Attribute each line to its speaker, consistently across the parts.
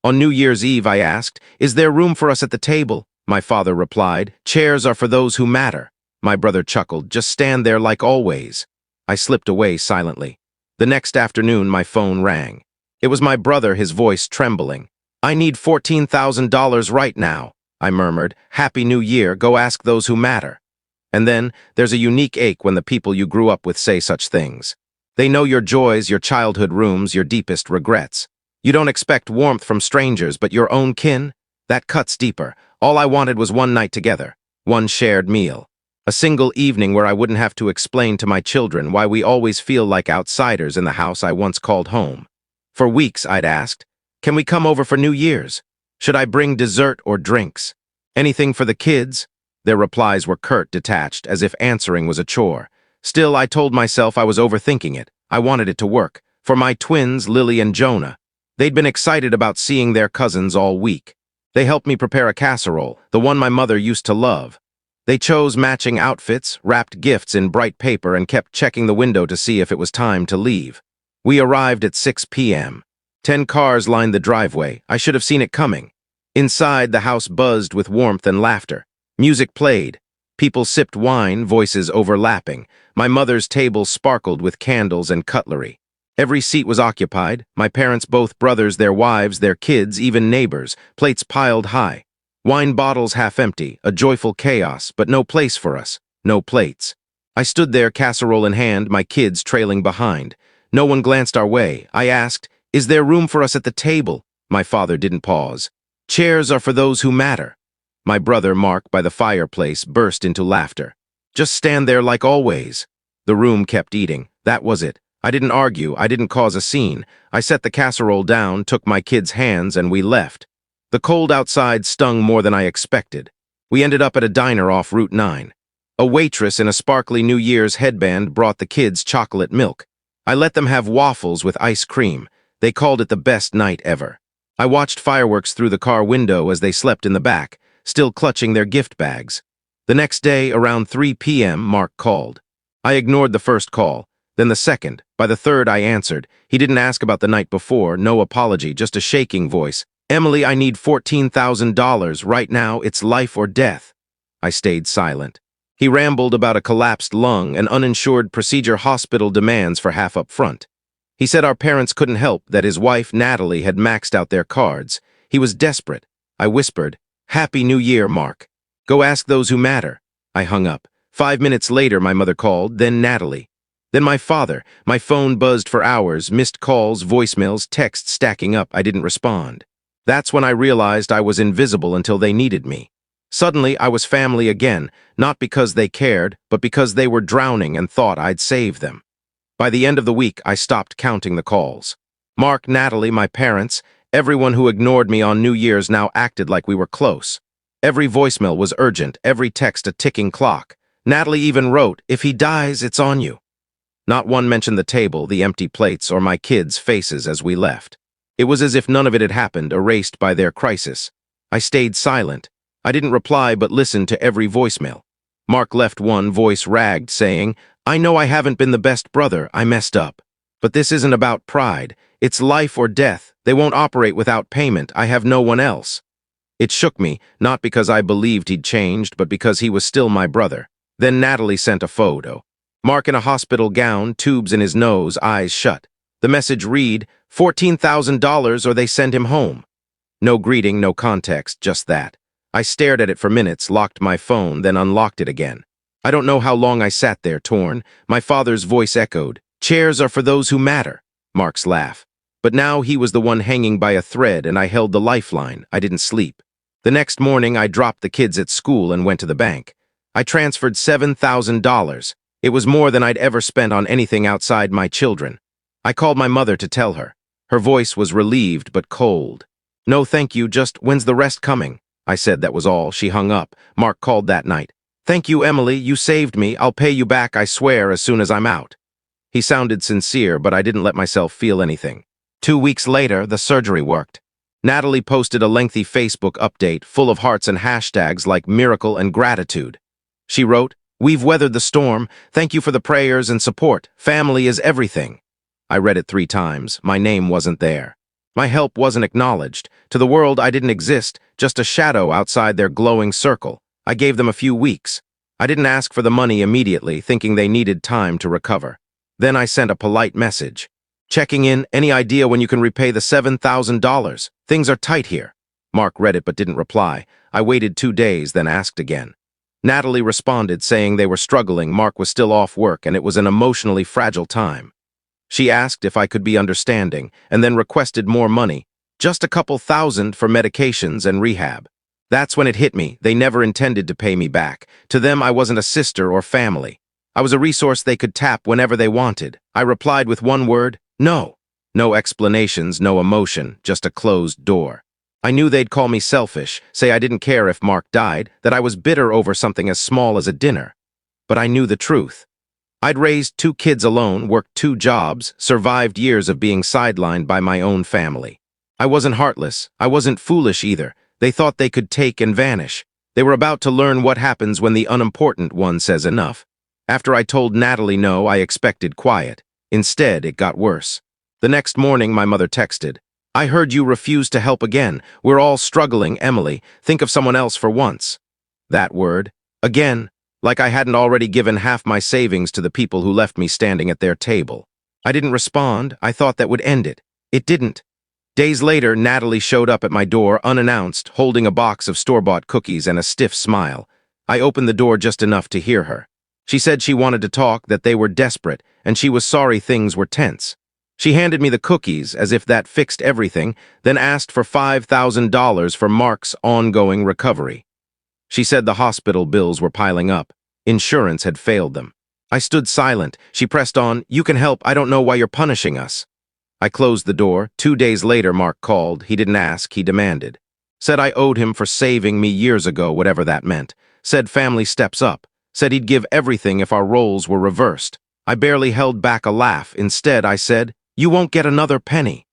Speaker 1: On New Year's Eve, I asked, "Is there room for us at the table?" My father replied, "Chairs are for those who matter." My brother chuckled, "Just stand there like always." I slipped away silently. The next afternoon, my phone rang. It was my brother, his voice trembling. "I need $14,000 right now," I murmured. "Happy New Year, go ask those who matter." And then, there's a unique ache when the people you grew up with say such things. They know your joys, your childhood rooms, your deepest regrets. You don't expect warmth from strangers, but your own kin? That cuts deeper. All I wanted was one night together, one shared meal. A single evening where I wouldn't have to explain to my children why we always feel like outsiders in the house I once called home. For weeks, I'd asked, "Can we come over for New Year's? Should I bring dessert or drinks? Anything for the kids?" Their replies were curt, detached, as if answering was a chore. Still, I told myself I was overthinking it. I wanted it to work. For my twins, Lily and Jonah. They'd been excited about seeing their cousins all week. They helped me prepare a casserole, the one my mother used to love. They chose matching outfits, wrapped gifts in bright paper, and kept checking the window to see if it was time to leave. We arrived at 6 p.m. 10 cars lined the driveway. I should have seen it coming. Inside, the house buzzed with warmth and laughter. Music played. People sipped wine, voices overlapping. My mother's table sparkled with candles and cutlery. Every seat was occupied. My parents, both brothers, their wives, their kids, even neighbors, plates piled high. Wine bottles half empty, a joyful chaos, but no place for us, no plates. I stood there, casserole in hand, my kids trailing behind. No one glanced our way. I asked, "Is there room for us at the table?" My father didn't pause. "Chairs are for those who matter." My brother, Mark, by the fireplace, burst into laughter. "Just stand there like always." The room kept eating. That was it. I didn't argue. I didn't cause a scene. I set the casserole down, took my kids' hands, and we left. The cold outside stung more than I expected. We ended up at a diner off Route 9. A waitress in a sparkly New Year's headband brought the kids chocolate milk. I let them have waffles with ice cream. They called it the best night ever. I watched fireworks through the car window as they slept in the back, still clutching their gift bags. The next day, around 3 p.m., Mark called. I ignored the first call, then the second. By the third, I answered. He didn't ask about the night before, no apology, just a shaking voice. "Emily, I need $14,000 right now. It's life or death." I stayed silent. He rambled about a collapsed lung and uninsured procedure hospital demands for half up front. He said our parents couldn't help, that his wife, Natalie, had maxed out their cards. He was desperate. I whispered, "Happy New Year, Mark. Go ask those who matter." I hung up. 5 minutes later, my mother called, then Natalie. Then my father. My phone buzzed for hours, missed calls, voicemails, texts stacking up. I didn't respond. That's when I realized I was invisible until they needed me. Suddenly, I was family again, not because they cared, but because they were drowning and thought I'd save them. By the end of the week, I stopped counting the calls. Mark, Natalie, my parents, everyone who ignored me on New Year's now acted like we were close. Every voicemail was urgent, every text a ticking clock. Natalie even wrote, "If he dies, it's on you." Not one mentioned the table, the empty plates, or my kids' faces as we left. It was as if none of it had happened, erased by their crisis. I stayed silent. I didn't reply but listened to every voicemail. Mark left one, voice ragged, saying, "I know I haven't been the best brother, I messed up. But this isn't about pride. It's life or death. They won't operate without payment. I have no one else." It shook me, not because I believed he'd changed, but because he was still my brother. Then Natalie sent a photo. Mark in a hospital gown, tubes in his nose, eyes shut. The message read, $14,000 or they send him home. No greeting, no context, just that. I stared at it for minutes, locked my phone, then unlocked it again. I don't know how long I sat there, torn. My father's voice echoed, "Chairs are for those who matter." Mark's laugh. But now he was the one hanging by a thread and I held the lifeline. I didn't sleep. The next morning, I dropped the kids at school and went to the bank. I transferred $7,000. It was more than I'd ever spent on anything outside my children. I called my mother to tell her. Her voice was relieved but cold. "No, thank you, just when's the rest coming?" I said that was all. She hung up. Mark called that night. "Thank you, Emily, you saved me. I'll pay you back, I swear, as soon as I'm out." He sounded sincere, but I didn't let myself feel anything. 2 weeks later, the surgery worked. Natalie posted a lengthy Facebook update full of hearts and hashtags like miracle and gratitude. She wrote, "We've weathered the storm. Thank you for the prayers and support. Family is everything." I read it 3 times. My name wasn't there. My help wasn't acknowledged. To the world, I didn't exist, just a shadow outside their glowing circle. I gave them a few weeks. I didn't ask for the money immediately, thinking they needed time to recover. Then I sent a polite message. Checking in, any idea when you can repay the $7,000? Things are tight here. Mark read it but didn't reply. I waited 2 days, then asked again. Natalie responded, saying they were struggling, Mark was still off work, and it was an emotionally fragile time. She asked if I could be understanding, and then requested more money, just a couple thousand for medications and rehab. That's when it hit me. They never intended to pay me back. To them, I wasn't a sister or family. I was a resource they could tap whenever they wanted. I replied with one word, no. No explanations, no emotion, just a closed door. I knew they'd call me selfish, say I didn't care if Mark died, that I was bitter over something as small as a dinner. But I knew the truth. I'd raised 2 kids alone, worked 2 jobs, survived years of being sidelined by my own family. I wasn't heartless. I wasn't foolish either. They thought they could take and vanish. They were about to learn what happens when the unimportant one says enough. After I told Natalie no, I expected quiet. Instead, it got worse. The next morning, my mother texted, I heard you refuse to help again. We're all struggling, Emily. Think of someone else for once. That word, again, like I hadn't already given half my savings to the people who left me standing at their table. I didn't respond. I thought that would end it. It didn't. Days later, Natalie showed up at my door unannounced, holding a box of store-bought cookies and a stiff smile. I opened the door just enough to hear her. She said she wanted to talk, that they were desperate, and she was sorry things were tense. She handed me the cookies, as if that fixed everything, then asked for $5,000 for Mark's ongoing recovery. She said the hospital bills were piling up. Insurance had failed them. I stood silent. She pressed on, you can help, I don't know why you're punishing us. I closed the door. 2 days later, Mark called. He didn't ask, he demanded. Said I owed him for saving me years ago, whatever that meant. Said family steps up. Said he'd give everything if our roles were reversed. I barely held back a laugh. Instead, I said, you won't get another penny.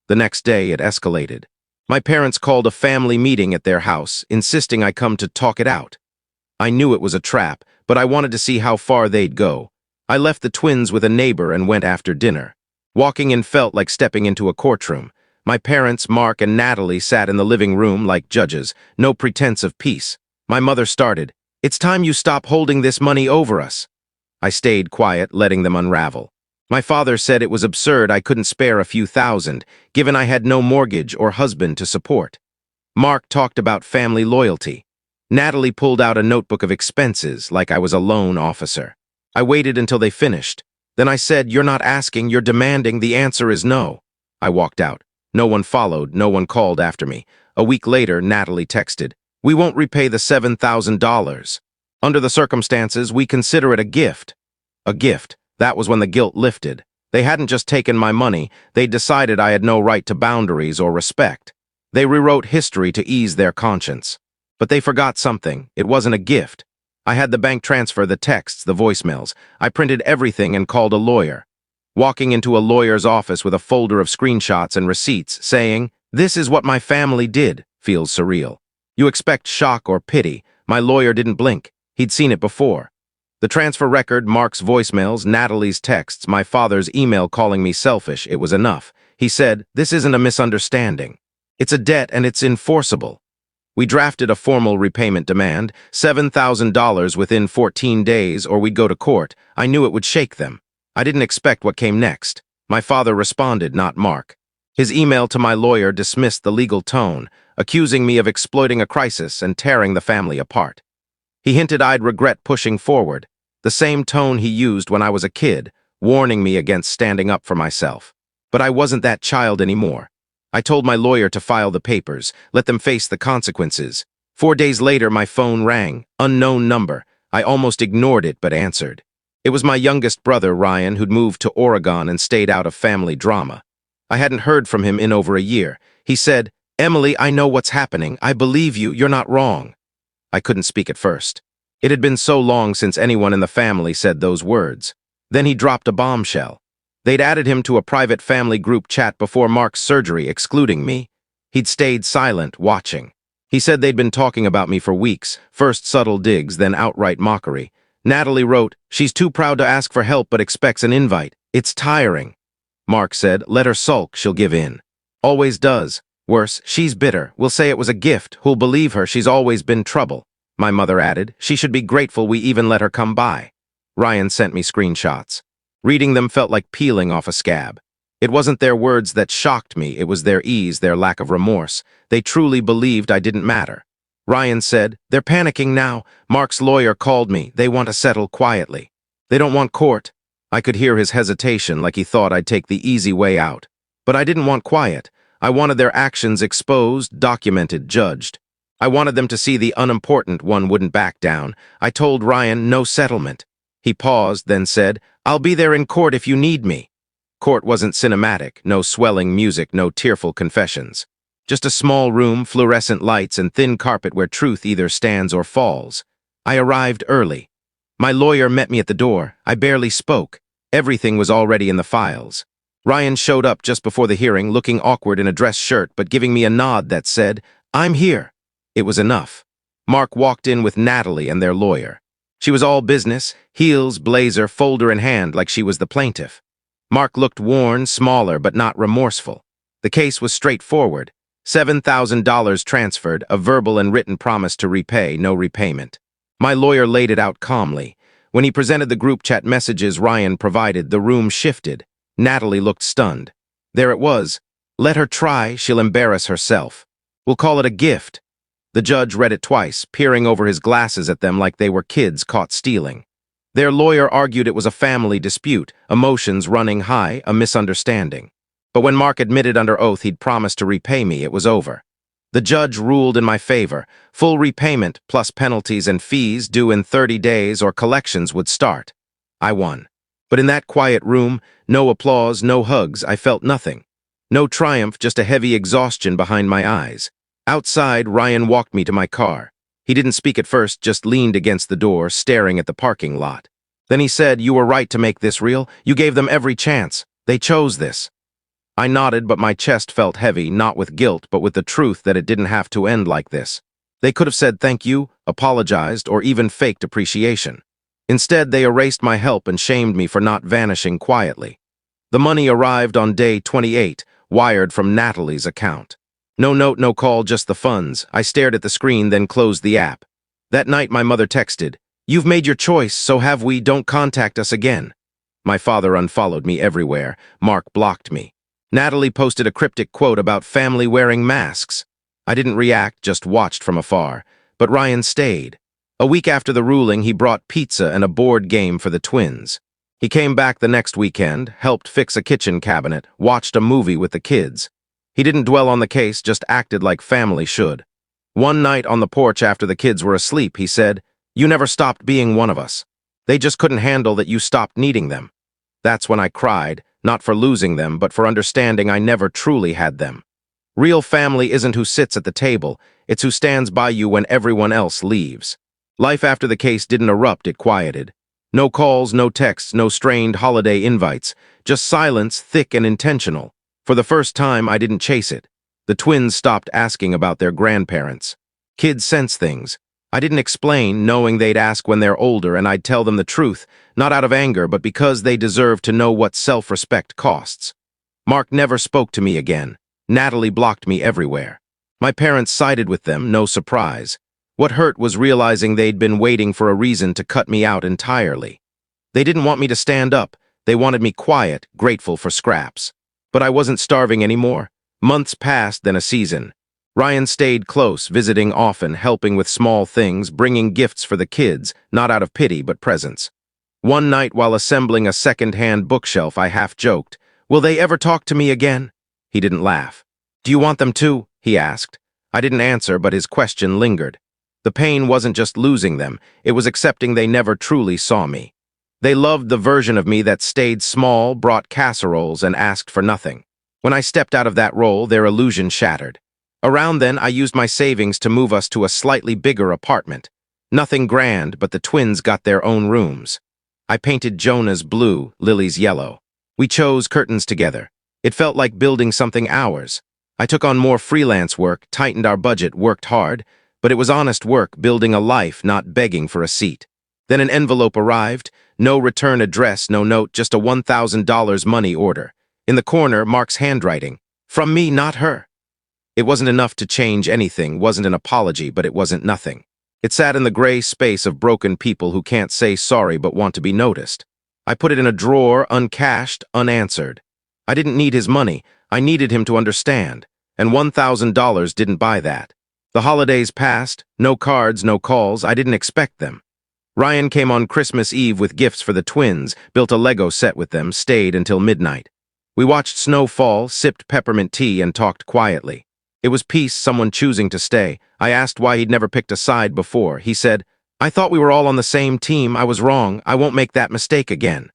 Speaker 1: The next day, it escalated. My parents called a family meeting at their house, insisting I come to talk it out. I knew it was a trap, but I wanted to see how far they'd go. I left the twins with a neighbor and went after dinner. Walking in felt like stepping into a courtroom. My parents, Mark and Natalie, sat in the living room like judges, no pretense of peace. My mother started, it's time you stop holding this money over us. I stayed quiet, letting them unravel. My father said it was absurd I couldn't spare a few thousand, given I had no mortgage or husband to support. Mark talked about family loyalty. Natalie pulled out a notebook of expenses like I was a loan officer. I waited until they finished. Then I said, you're not asking, you're demanding, the answer is no. I walked out. No one followed, no one called after me. A week later, Natalie texted, we won't repay the $7,000. Under the circumstances, we consider it a gift. A gift. That was when the guilt lifted. They hadn't just taken my money, they'd decided I had no right to boundaries or respect. They rewrote history to ease their conscience. But they forgot something. It wasn't a gift. I had the bank transfer, the texts, the voicemails. I printed everything and called a lawyer. Walking into a lawyer's office with a folder of screenshots and receipts, saying, this is what my family did, feels surreal. You expect shock or pity. My lawyer didn't blink. He'd seen it before. The transfer record, Mark's voicemails, Natalie's texts, my father's email calling me selfish, it was enough. He said, this isn't a misunderstanding. It's a debt and it's enforceable. We drafted a formal repayment demand, $7,000 within 14 days or we'd go to court. I knew it would shake them. I didn't expect what came next. My father responded, not Mark. His email to my lawyer dismissed the legal tone, accusing me of exploiting a crisis and tearing the family apart. He hinted I'd regret pushing forward, the same tone he used when I was a kid, warning me against standing up for myself. But I wasn't that child anymore. I told my lawyer to file the papers, let them face the consequences. 4 days later, my phone rang, unknown number. I almost ignored it but answered. It was my youngest brother, Ryan, who'd moved to Oregon and stayed out of family drama. I hadn't heard from him in over a year. He said, Emily, I know what's happening. I believe you. You're not wrong. I couldn't speak at first. It had been so long since anyone in the family said those words. Then he dropped a bombshell. They'd added him to a private family group chat before Mark's surgery, excluding me. He'd stayed silent, watching. He said they'd been talking about me for weeks, first subtle digs, then outright mockery. Natalie wrote, she's too proud to ask for help but expects an invite. It's tiring. Mark said, let her sulk, she'll give in. Always does. Worse, she's bitter. We'll say it was a gift. Who'll believe her? She's always been trouble. My mother added. She should be grateful we even let her come by. Ryan sent me screenshots. Reading them felt like peeling off a scab. It wasn't their words that shocked me, it was their ease, their lack of remorse. They truly believed I didn't matter. Ryan said, "They're panicking now. Mark's lawyer called me. They want to settle quietly. They don't want court." I could hear his hesitation, like he thought I'd take the easy way out. But I didn't want quiet. I wanted their actions exposed, documented, judged. I wanted them to see the unimportant one wouldn't back down. I told Ryan no settlement. He paused, then said, "I'll be there in court if you need me." Court wasn't cinematic, no swelling music, no tearful confessions. Just a small room, fluorescent lights, and thin carpet where truth either stands or falls. I arrived early. My lawyer met me at the door. I barely spoke. Everything was already in the files. Ryan showed up just before the hearing, looking awkward in a dress shirt, but giving me a nod that said, "I'm here." It was enough. Mark walked in with Natalie and their lawyer. She was all business, heels, blazer, folder in hand, like she was the plaintiff. Mark looked worn, smaller, but not remorseful. The case was straightforward. $7,000 transferred, a verbal and written promise to repay, no repayment. My lawyer laid it out calmly. When he presented the group chat messages Ryan provided, the room shifted. Natalie looked stunned. There it was. "Let her try, she'll embarrass herself. We'll call it a gift." The judge read it twice, peering over his glasses at them like they were kids caught stealing. Their lawyer argued it was a family dispute, emotions running high, a misunderstanding. But when Mark admitted under oath he'd promised to repay me, it was over. The judge ruled in my favor. Full repayment, plus penalties and fees due in 30 days or collections would start. I won. But in that quiet room, no applause, no hugs, I felt nothing. No triumph, just a heavy exhaustion behind my eyes. Outside, Ryan walked me to my car. He didn't speak at first, just leaned against the door, staring at the parking lot. Then he said, "You were right to make this real. You gave them every chance. They chose this." I nodded, but my chest felt heavy, not with guilt, but with the truth that it didn't have to end like this. They could have said thank you, apologized, or even faked appreciation. Instead, they erased my help and shamed me for not vanishing quietly. The money arrived on day 28, wired from Natalie's account. No note, no call, just the funds. I stared at the screen, then closed the app. That night, my mother texted, "You've made your choice, so have we. Don't contact us again." My father unfollowed me everywhere. Mark blocked me. Natalie posted a cryptic quote about family wearing masks. I didn't react, just watched from afar. But Ryan stayed. A week after the ruling, he brought pizza and a board game for the twins. He came back the next weekend, helped fix a kitchen cabinet, watched a movie with the kids. He didn't dwell on the case, just acted like family should. One night on the porch after the kids were asleep, he said, "You never stopped being one of us. They just couldn't handle that you stopped needing them." That's when I cried, not for losing them, but for understanding I never truly had them. Real family isn't who sits at the table, it's who stands by you when everyone else leaves. Life after the case didn't erupt, it quieted. No calls, no texts, no strained holiday invites, just silence, thick and intentional. For the first time, I didn't chase it. The twins stopped asking about their grandparents. Kids sense things. I didn't explain, knowing they'd ask when they're older, and I'd tell them the truth, not out of anger, but because they deserve to know what self-respect costs. Mark never spoke to me again. Natalie blocked me everywhere. My parents sided with them, no surprise. What hurt was realizing they'd been waiting for a reason to cut me out entirely. They didn't want me to stand up. They wanted me quiet, grateful for scraps. But I wasn't starving anymore. Months passed, then a season. Ryan stayed close, visiting often, helping with small things, bringing gifts for the kids, not out of pity but presence. One night while assembling a second-hand bookshelf, I half-joked, "Will they ever talk to me again?" He didn't laugh. "Do you want them to?" he asked. I didn't answer, but his question lingered. The pain wasn't just losing them, it was accepting they never truly saw me. They loved the version of me that stayed small, brought casseroles, and asked for nothing. When I stepped out of that role, their illusion shattered. Around then, I used my savings to move us to a slightly bigger apartment. Nothing grand, but the twins got their own rooms. I painted Jonah's blue, Lily's yellow. We chose curtains together. It felt like building something ours. I took on more freelance work, tightened our budget, worked hard, but it was honest work, building a life, not begging for a seat. Then an envelope arrived, no return address, no note, just a $1,000 money order. In the corner, Mark's handwriting. From me, not her. It wasn't enough to change anything, wasn't an apology, but it wasn't nothing. It sat in the gray space of broken people who can't say sorry but want to be noticed. I put it in a drawer, uncashed, unanswered. I didn't need his money. I needed him to understand. And $1,000 didn't buy that. The holidays passed. No cards, no calls. I didn't expect them. Ryan came on Christmas Eve with gifts for the twins, built a Lego set with them, stayed until midnight. We watched snow fall, sipped peppermint tea, and talked quietly. It was peace, someone choosing to stay. I asked why he'd never picked a side before. He said, "I thought we were all on the same team. I was wrong. I won't make that mistake again."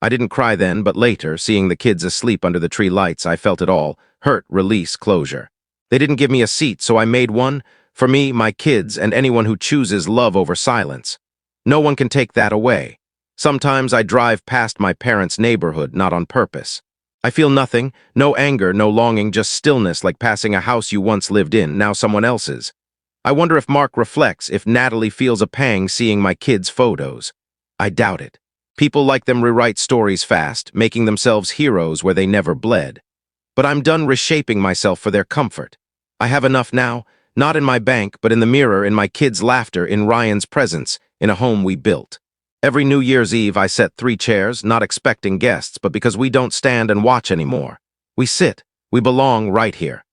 Speaker 1: I didn't cry then, but later, seeing the kids asleep under the tree lights, I felt it all. Hurt, release, closure. They didn't give me a seat, so I made one. For me, my kids, and anyone who chooses love over silence. No one can take that away. Sometimes I drive past my parents' neighborhood, not on purpose. I feel nothing, no anger, no longing, just stillness, like passing a house you once lived in, now someone else's. I wonder if Mark reflects, if Natalie feels a pang seeing my kids' photos. I doubt it. People like them rewrite stories fast, making themselves heroes where they never bled. But I'm done reshaping myself for their comfort. I have enough now, not in my bank, but in the mirror, in my kids' laughter, in Ryan's presence, in a home we built. Every New Year's Eve, I set 3 chairs, not expecting guests, but because we don't stand and watch anymore. We sit. We belong right here.